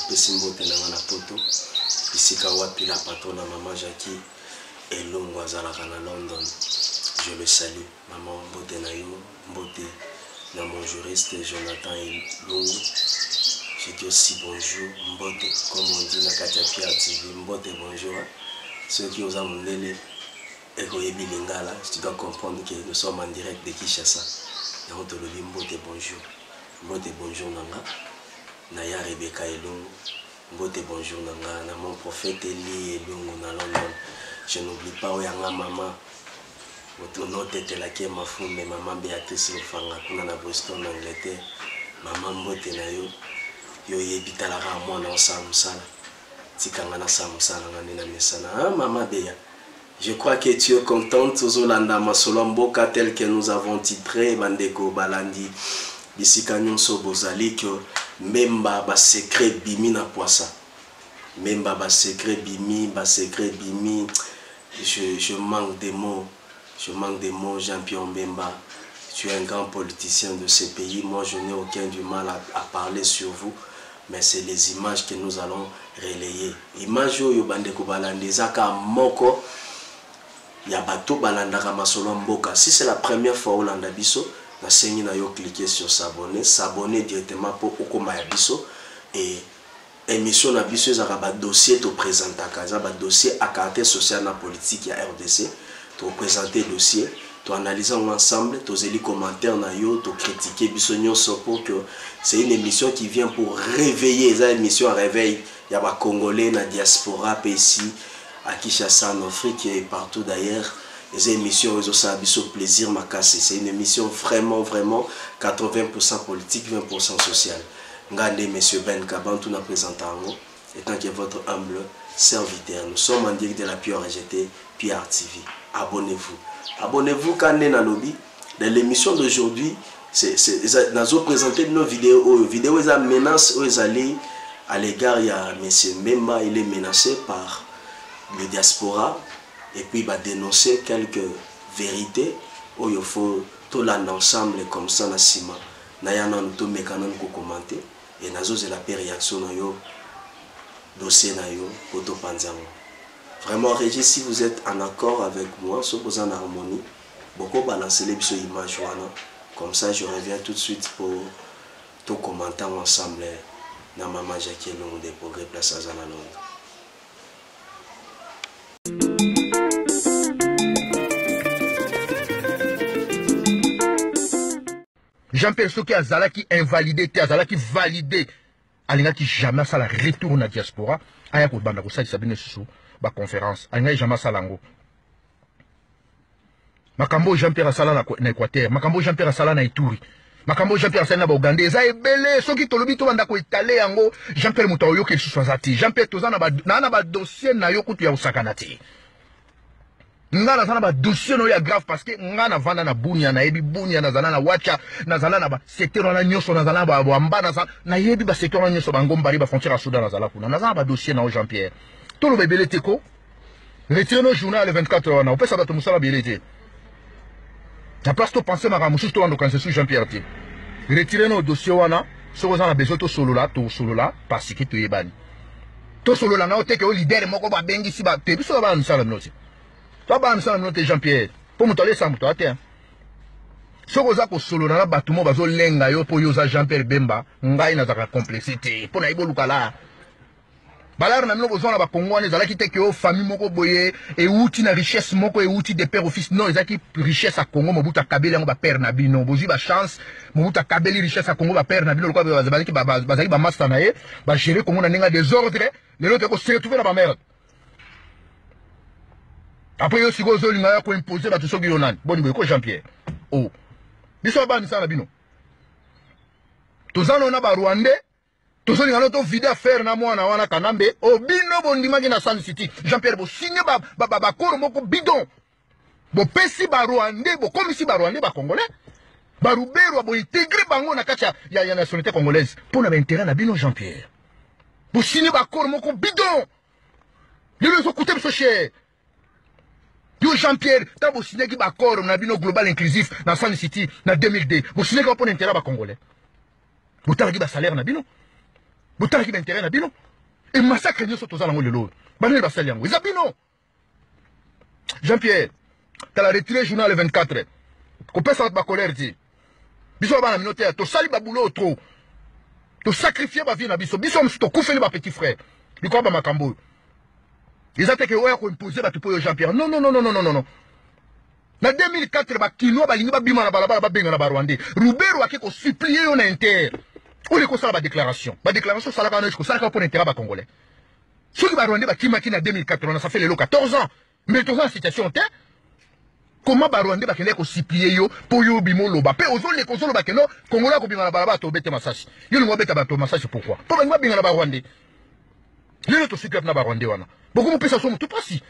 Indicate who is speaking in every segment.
Speaker 1: Pesimbote na poto. Isika wapi la patronne maman Jackie Elongo azalaka na London. Je le salue. Maman Mbote na yo, Mbote na mon juriste Jonathan Elongo. Je dis aussi bonjour, Mbote, comme on dit na Katia TV, Mbote bonjour. Ceux qui osent m'emmener et Lingala, tu dois comprendre que nous sommes en direct de Kinshasa. Et on te le dit Mbote bonjour. Mbote bonjour nanga. Naya Rebecca Elongo. Mbote bonjour nanga. Na mon prophète Eli Elongo na London. Je n'oublie pas Oyanga maman. Notre tête la qui est ma fou, mais maman Béatrice Lofanga, qu'on a na Boston, Angleterre. Maman Mbote na yo. Yo yebita la ramon na samusala. Tikanga na samusala ngani na mesana. Ah maman Béa. Je crois que tu es contente Zolanda Masolomboka tel que nous avons titré Bandeko Balandi. Bisika nyonso bozali que memba ba secret bimi na poisa. Memba ba secret bimi, ba secret bimi. Je manque des mots. Je manque des mots, Jean-Pierre Mbemba. Tu es un grand politicien de ce pays. Moi, je n'ai aucun du mal à parler sur vous. Mais c'est les images que nous allons relayer. Images yo bandeko balandi zaka moko ya bato balandaka masolo mboka. Si c'est la première fois au landa biso, na sengi na yo cliquer sur s'abonner, s'abonner directement pour okoma ya biso et émission na biso ezaka ba dossier to présentaka, za ba dossier à caractère social na politique ya RDC, to présenter dossier, to analyser ensemble, to zeli commentaire na yo, to critiquer biso nyonso pour que c'est une émission qui vient pour réveiller, c'est une émission à réveil. Il y a des Congolais dans la diaspora, ici, à Kinshasa, en Afrique et partout d'ailleurs. Les émissions, ils ont un plaisir, c'est une émission vraiment, vraiment 80% politique, 20% sociale. Regardez, monsieur Ben Kaban, tout nous présente en haut, étant que votre humble serviteur. Nous sommes en direct de la PRGT, PR TV. Abonnez-vous. Abonnez-vous quand on est dans le lobby. Dans l'émission d'aujourd'hui, nous avons présenté nos vidéos. Vidéo est une menace à l'égard de M. Mbemba. Il est menacé par le diaspora et puis il va dénoncer quelques vérités où il faut tout l'en ensemble comme ça na sima. Naya na nous mécanon ko commenter et nazo c'est la réaction na yo dossier na yo poto panzango. Vraiment Régis, si vous êtes en accord avec moi, si vous êtes en harmonie, beaucoup balancer les images comme ça je reviens tout de suite pour tout commenter ensemble dans Maman Jackie Elongo des Progrès Place à Londres.
Speaker 2: Jean-Pierre Soki Azala qui invalidé, Azala qui validé, Alinga qui jamais ça la retourne à diaspora, aya ko banda ko sa sabine susu ba conférence, Alinga jamais ça lango. Makambo Jean-Pierre Asala na Équateur, Makambo Jean-Pierre Asala na Ituri, Makambo Jean-Pierre Asala na Ouganda, eza ebele soki tolobi to banda ko étaler yango, Jean-Pierre Moutaoyo ke suswazati, Jean-Pierre tozana ba dossier na yo kutu ya usakanati. Nga na zana ba dossier no ya grave parce que nga na vanda na bunia na yebi bunia na zana na wacha na zana na ba secteur na nyoso na zana ba wamba na yebi ba secteur na nyoso ba ngombari ba frontière à Soudan na zala kuna na zana ba dossier na Jean-Pierre to lo bebele teko retirez nos journal le 24 heures na on peut ça ba to musala belete na place to penser ma ramusu to ando kanse sur Jean-Pierre te retirez nos dossier wana so ko zana besoin to solo là parce que to yebani to solo là na o teke o leader moko ba bengi si ba te biso ba nsala mnoti. Toi, Jean-Pierre, pour me toller ça, moi, tu ce que vous solo na batumo bazo lenga yo po yoza Jean-Pierre Bemba, ngai na zaka complexité, pour na ibo lukala. Balar na mino besoin ba Congolais zala ki teke yo famille moko boye et outil na richesse moko et outil de père office non ezaki richesse à Congo mobuta kabeli ngo ba père na bino bozi ba chance mobuta kabeli richesse à Congo ba père na bino lokwa bazaki ba master na ye ba gérer Congo na ninga désordre les autres ko se retrouver na ba merde. Après, il y a aussi des gens qui ont imposé la touche de bon, Jean-Pierre. Oh. Ils sont pas dans bino. Tous les gens qui ont Rwandais, tous les gens qui ont vidé affaire na moi na wana kanambe, oh bino bondima qui na San City. Jean-Pierre, vous signez ba koro moko bidon. Bo pesi ba Rwandais, bo comme si ba Rwandais ba Congolais. Ba Rubero bo intégrer bango na kacha ya nationalité congolaise. Pour na intérêt na bino Jean-Pierre. Vous signez ba koro moko bidon. Ils ont coûté ce cher. Yo Jean-Pierre, t'as beau signer qui accord on a vu nos global inclusif dans San City dans 2002. Vous signez qu'on peut intérêt à Congolais. Vous t'as dit salaire na bino. Botala qui d'intérêt na bino. Et massacre nous sur tous les lelo. Banel basali yango. Izabino. Jean-Pierre, tu as retiré le journal le 24. Qu'on peut s'en battre colère dit. Biso ba na minotaire, to sali ba boulot trop. To sacrifier ba vie na biso. Biso to koufeli ba petit frère. Biko ba makambo. Ils ont dit que ouais ko imposer ba tupo yo Jean-Pierre. Non. Na 2004 ba kino ba lingi ba bima na balabala ba benga na ba Rwandais. Roubero a ko supplier yo na inter. Ou les ça ba déclaration. Ba déclaration ça la ka no ko ça ka pour intérêt ba congolais. Ceux qui ba Rwandais ba kimaki na 2004 ça fait le 14 ans. Mais dans la situation te comment ba Rwandais ba kende ko supplier yo pour yo bimo loba. Pe ozo le konso loba keno Congolais ko bima na balabala to bete masasi. Yo ngo beta ba to masasi pourquoi? Pour ba binga na ba Rwandais. Lelo to supplier na ba Rwandais wana. Beaucoup mo pesa so mo tout pasi.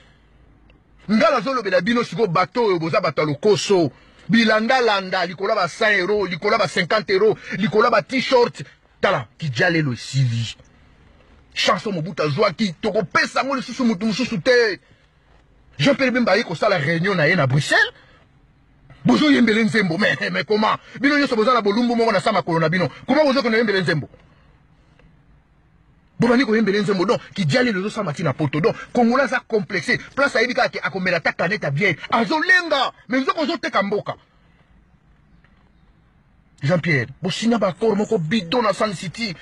Speaker 2: Ngala zolo bela bino siko bateau yo boza bato lokoso bilanga landa likola ba 100 €, likola ba 50 €, likola ba t-shirt tala ki jale lo sili chanson mobuta zwa ki toko pesa ngo lisusu mutu mususu te Jean-Pierre Bemba ko sala réunion na ye na Bruxelles bozo yembele nzembo mais comment bino nyoso boza na bolumbu mo na sama kolona bino comment bozo ko na yembele nzembo Bonani ko yembele nzembo donc ki diali le zo matina poto donc Congolais a complexé place ayibika ki akomela ta kaneta bien azolenga mais nzoko zo te kamboka Jean-Pierre bo signa ba corps moko bidon na Sun City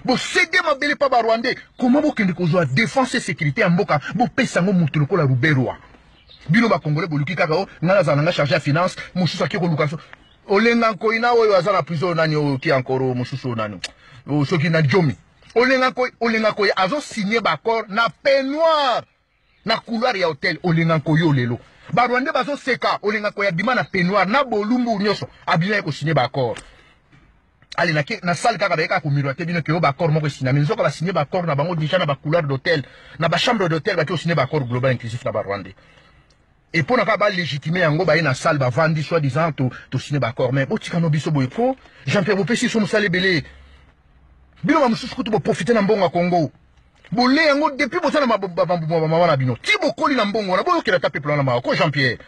Speaker 2: bo cédé ma belle pa ba Rwandais comment bo kende ko zo défense et sécurité en mboka bo pesa ngo mutu lokola Ruberwa bino ba Congolais bo luki kaka o ngala za nga chargé à finance mususu akiko lukaso olenga nkoina oyo azana prison nani o ki encore mususu nani o soki na jomi Olenga koy azo signé bakor na peignoir na couloir ya hôtel olenga koyo lelo ba Rwandais bazo seka olenga koy abima na peignoir na bolumbu nyoso abina ko signé bakor ali na salle kaka beka ko miroiter bino ke bakor moko signé mais nzoko ba signé bakor na bango déjà na ba couloir d'hôtel na ba chambre d'hôtel ba ko signé bakor global inclusif na ba Rwandais et pour na ka ba légitimer yango ba na salle ba vandi soi disant to signé bakor mais botika no biso boyko Jean-Pierre Bopesi so musale belé bino ba mususu kutu bo profiter na mbongo Congo bolé yango depuis bosana mama bino ti bokoli na mbongo na boyo kila tape plan na ma ko Jean-Pierre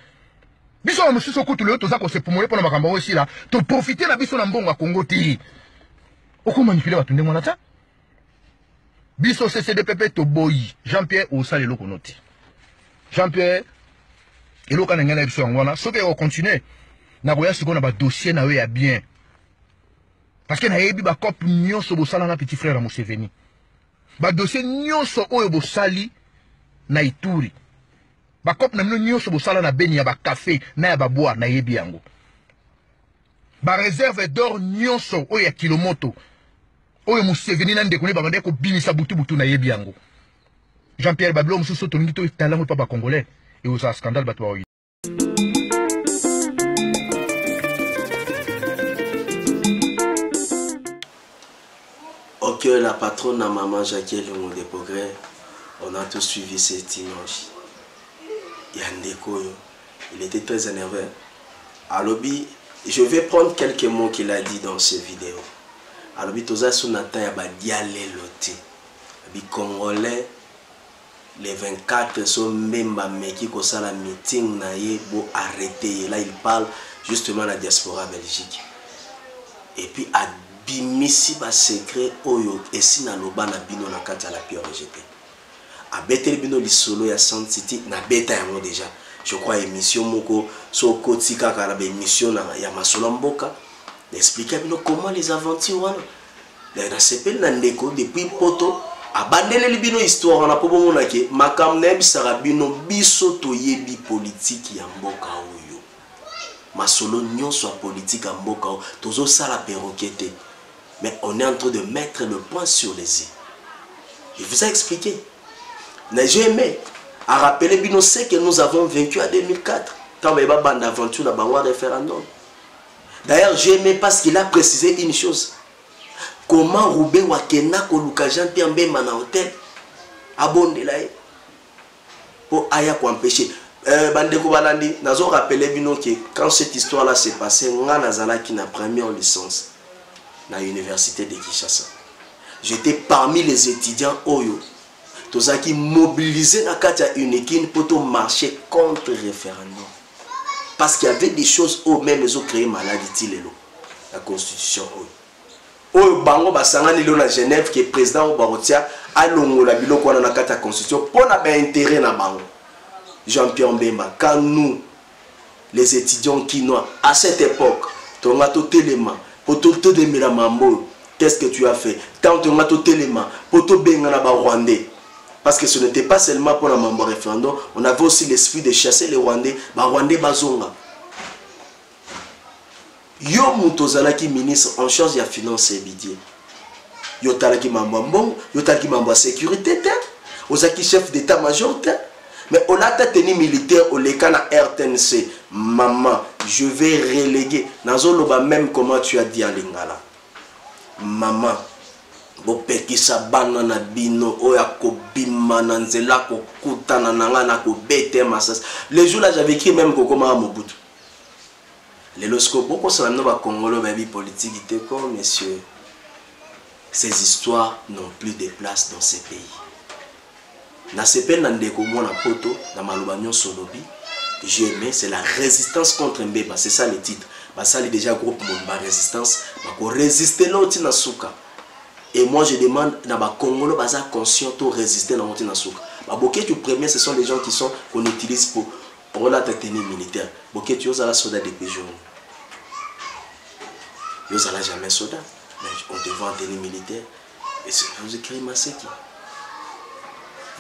Speaker 2: biso ba mususu kutu le to za ko se pomoler pona makambo aussi là to profiter na biso na mbongo Congo ti oko manipuler batunde mona ta biso CCDPP to boyi Jean-Pierre o sale loko noti Jean-Pierre eloko na ngana biso ngwana soki o continuer na koya sikona ba dossier na we ya bien parce que na yebi ba cop nyonso bosala na petit frère Museveni ba dossier nyonso oyo bosali na Ituri ba cop na nyonso bosala na Beni ya ba café na ya ba bois na yebi yango ba réserve d'or nyonso oyo ya Kilomoto oyo Museveni na ndeko ne ba bande ko binisa butu na yebi yango Jean-Pierre Bablo mususu to ngito talango pa ba congolais et au scandale ba to
Speaker 1: Ok, la patronne à maman Jackie Le Monde des Progrès, on a tous suivi cette image. Yandeko, il était très énervé. À l'obby, je vais prendre quelques mots qu'il a dit dans cette vidéo. À l'obby, toza sunata ya badiale loté. Bi Congolais, les 24 sont même meki ko sala meeting na ye bo arrêter. Là, il parle justement de la diaspora belgique. Et puis à bimisi ba secret oyo esi na loba na bino na kati ya la pire rejeté a betel bino lisolo ya Sun City na beta yango déjà je crois émission moko so koti kaka la émission na ya masolo mboka d'expliquer bino comment les aventures wana na sepel na ndeko depuis poto abandele bino histoire na po bomona ke makam na bisara bino biso to yebi politique ya mboka oyo masolo nyonso politique ya mboka tozo sala perroquette. Mais on est en train de mettre le point sur les i. Il vous a expliqué. J'ai aimé à rappeler Bino ce que nous avons vaincu en 2004. Quand on a eu une aventure dans le référendum. D'ailleurs, j'ai aimé parce qu'il a précisé une chose. Comment Roubé Wakena Koluka Jean-Pierre Bemba na hôtel abonde là pour aya ko empêcher. Bandeko Balandi, nous avons rappelé Bino que quand cette histoire là s'est passée, nga nazala qui n'a première licence. Na l'université de Kinshasa. J'étais parmi les étudiants Oyo. Tous ceux qui mobilisés dans une équipe pour marcher contre le référendum. Parce qu'il y avait des choses où même ils ont créé maladie, la constitution Oyo. oyo bango basangani lelo na Genève qui est président au barotia alongola biloko wana na kata constitution pona ba intérêt na bango. Jean-Pierre Mbemba, quand nous les étudiants quinois à cette époque ton ato téléma pour tout de Miramambo, qu'est-ce que tu as fait? Quand ton ato téléma pour tout benga na ba Rwandais, parce que ce n'était pas seulement pour la mambo référendum, on avait aussi l'esprit de chasser les Rwandais, ba Rwandais bazonga. Yo Moutozalaki ministre en charge de la finance et budget. Yo talaki mambo bon, yo talaki mambo sécurité, ozaki chef d'état-major. Mais on a tenu militaire au Lekana RTNC. Maman, je vais reléguer. Nazoloba même comment tu as dit à Lingala. Maman, bopeki sa banana bino oya ko bima nanzela ko kutana nangana ko bete masas. Les jours là j'avais écrit même Kokoma Mobutu. Les lorsque beaucoup ça n'a pas congolais baby politique comme messieurs. Ces histoires n'ont plus de place dans ces pays. Na sepel na ndeko mona poto na malubanyo solobi j'aimais c'est la résistance contre Mbemba, c'est ça le titre. Bah ça est déjà groupe mon résistance bah ko résister l'autre na suka. Et moi je demande na ba congolais baza conscient to résister na l'autre na suka. Bah boké tu premier ce sont les gens qui sont qu'on utilise pour la tenue militaire. Boké tu osala soldat de Péjon. Yo ça jamais soldat. Mais on te voit en tenue militaire et vous écrivez Maseki.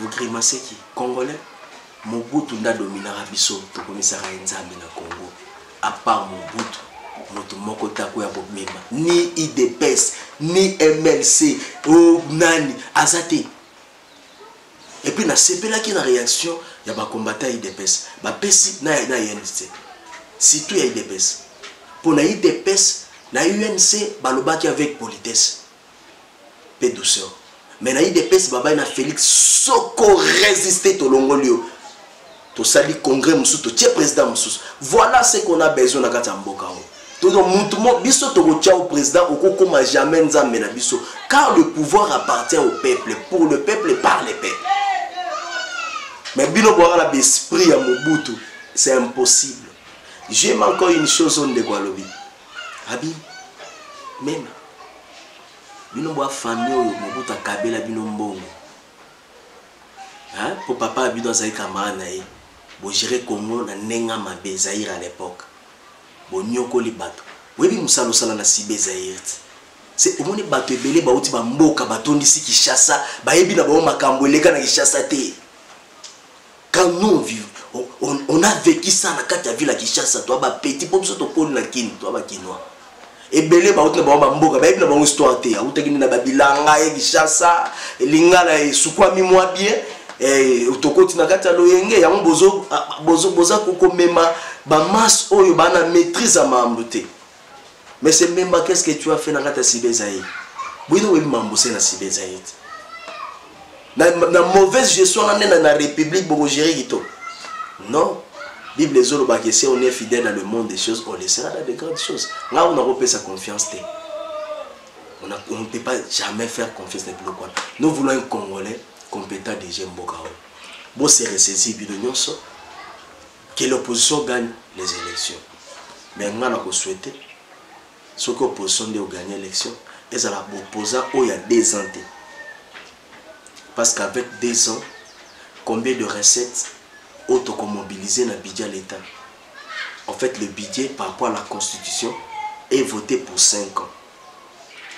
Speaker 1: Vous grimacez qui? Congolais? Mobutu nda dominara biso to komisara nzambe na Congo. À part Mobutu, moto moko tako ya bobimba. Ni IDPS, ni MLC, ou nani, azate. Et puis na sepela ki na réaction, ya ba combattant IDPS. Ba pesi na UNC. Surtout ya IDPS. Pour na IDPS, na UNC balobaki avec politesse. Paix douceur. Mais na IDPS baba na Félix Soko résister to longolio. To sali congrès musu to tie président musu. Voilà ce qu'on a besoin na kata mboka o. To do mutumo biso to ko tia au président okoko ma jamais nzambe na biso car le pouvoir appartient au peuple, pour le peuple et par le peuple. Mais bino boira la l'esprit à Mobutu, c'est impossible. J'aime encore une chose on de Gualobi. Abi même bino boa famille Mobutu Kabila bino mbongo. Hein pour papa bino za camarade na ye. Bo gérer Congo na nenga mabe Zaïre à l'époque. Bo nyoko li bato. Webi musalo sala na sibe Zaïre. C'est au moins bato ebele ba uti ba mboka batondi si Kinshasa, ba yebi na ba makambo eleka na Kinshasa te. Quand nous vivons, on a vécu ça na kati ya ville à Kinshasa, toi ba petit pour biso to poli na kini, toi ba kinois. Ebele ba uti na ba mboka, ba yebi na ba histoire te, uti na ba bilanga ya Kinshasa, lingala e sukwami mwa bien. Utokoti na kati ya loyenge ya boza kokomema ba masse oyo bana maîtrise à mambote. Mais c'est même pas qu'est-ce que tu as fait dans ta Sibezaï. Bouino webi mambosé na Sibezaï. Na mauvaise gestion na la République pour gérer gito. Non. Bible zolo ba que si on est fidèle dans le monde des choses, on le sera dans de grandes choses. Là on a repéré sa confiance. On ne peut pas jamais faire confiance dans le quoi. Nous voulons un Congolais compétent de Jembokao. Bon, c'est ressaisi que l'opposition gagne les élections. Mais on a souhaité ce que l'opposition doit gagner l'élection. Et ça l'opposant où il y a 2 ans. Parce qu'avec 2 ans, combien de recettes automobilisées dans le budget de l'État? En fait, le budget par rapport à la Constitution est voté pour 5 ans.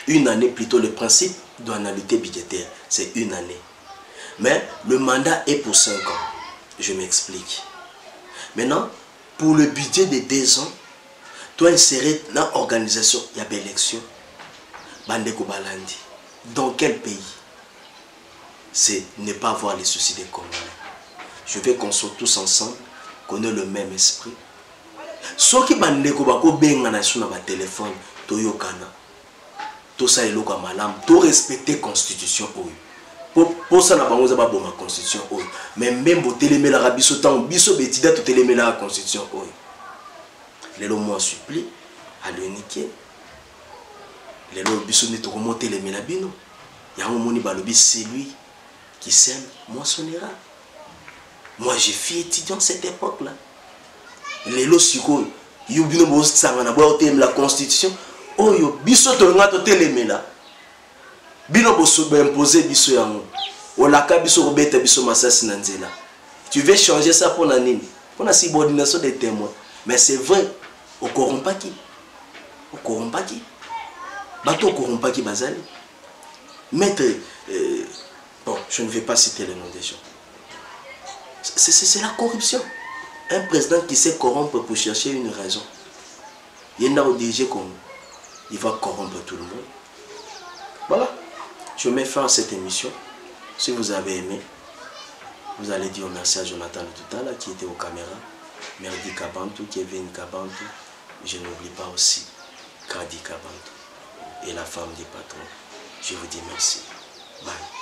Speaker 1: Une année plutôt, le principe de l'annualité budgétaire, c'est 1 année. Mais le mandat est pour 5 ans. Je m'explique. Maintenant, pour le budget de 2 ans, tu as inséré dans l'organisation, il y a des élections. Bandeko Balandi. Dans quel pays? C'est ne pas avoir les soucis des Congolais. Je veux qu'on soit tous ensemble, qu'on ait le même esprit. Ceux qui bandeko bako benga na sur na téléphone, to yokana. To sa eloko malam, to respecter constitution oyo. Pour ça, nous avons la constitution. Mais même pour téléméla la biso tant biso betida to téléméla la constitution. Les lois moi supplie à le niquer. Les lois biso ne to remonter les mélabino. Il y a un moni balobi, c'est lui qui sème moissonnera. Moi j'ai fait étudiant à cette époque là. Les lois siko yubino bo sanga na bo la constitution. oyo biso tolinga totelemela bino bosobe imposer biso yango olaka biso kobeta biso masasi na nzela. Tu veux changer ça pour la nini? Pour la subordination des témoins. Mais c'est vrai, au corrompa qui? Au corrompa qui? Bateau au corrompa qui bazali. Maître, bon, je ne vais pas citer le nom des gens. C'est la corruption. Un président qui sait corrompre pour chercher une raison. Il y en a au DG comme il va corrompre tout le monde. Voilà. Je mets fin à cette émission. Si vous avez aimé, vous allez dire merci à Jonathan Toutala qui était aux caméras, Merdi Kabantou, Kevin Kabantou. Je n'oublie pas aussi Kadi Kabantou et la femme du patron. Je vous dis merci. Bye.